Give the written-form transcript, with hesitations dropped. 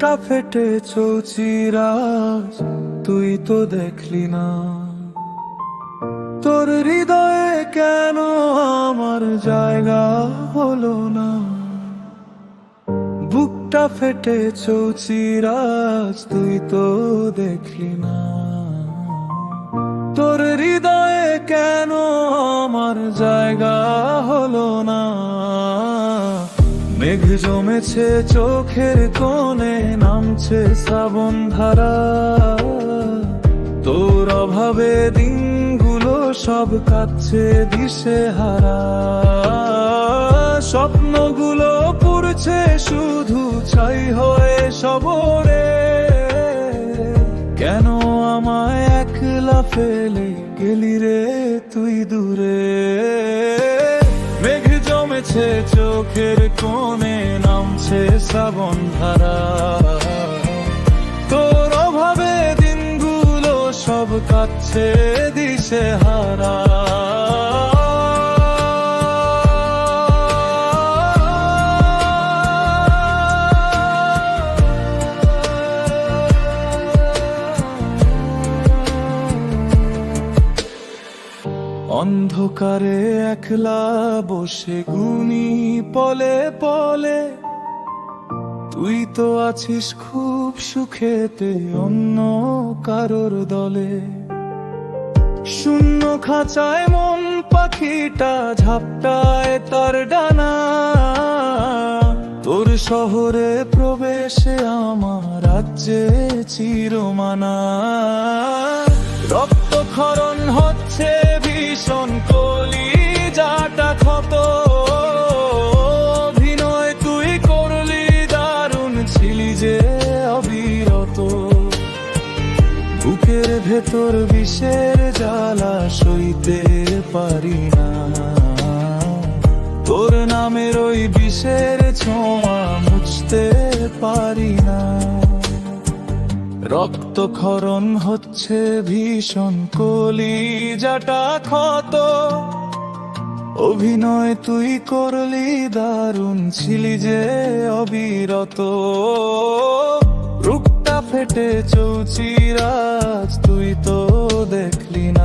বুকটা ফেটে চৌচিরাজ তুই তো দেখলি না। তোর হৃদয়ে কেন আমার জায়গা হলো না। বুকটা ফেটে চৌচিরাজ তুই তো দেখলি না। তোর হৃদয়ে কেন আমার জায়গা হলো না। মেঘ জমেছে চোখের কোণে, নামছে শ্রাবণ ধারা। তোর অভাবে দিনগুলো সব কাটছে দিশেহারা। স্বপ্নগুলো পুড়ছে শুধু ছাই হয়ে সবরে। কেন আমায় একলা ফেলে গেলি রে তুই দূরে। মেঘ জমেছে চোখের কোণে, নামছে শ্রাবণ ধারা। তোর অভাবে দিনগুলো সব কাটছে দিশেহারা। অন্ধকারে একলা বসে গুনি পলে পলে। তুই তো আছিস খুব সুখেতে অন্য কারোর দলে। শূন্য খাঁচায় মন পাখিটা ঝাপটায় তার ডানা। তোর শহরে প্রবেশে আমার রাজ্যে চিরমানা। রক্তক্ষরণ হচ্ছে ভীষণ, কলিজাটা ক্ষত। অভিনয় তুই করলি দারুণ, ছিলি যে অবিরত। বুকের ভেতর বিষের জ্বালা সইতে পারি না। তোর নামের ওই বিষের ছোঁয়া মুছতে পারি না। রক্তক্ষরণ হচ্ছে ভীষণ, কলিজাটা ক্ষত। অভিনয় তুই করলি দারুণ, ছিলি যে অবিরত। রূপটা ফেটে চৌচিরাজ তুই তো দেখলি না।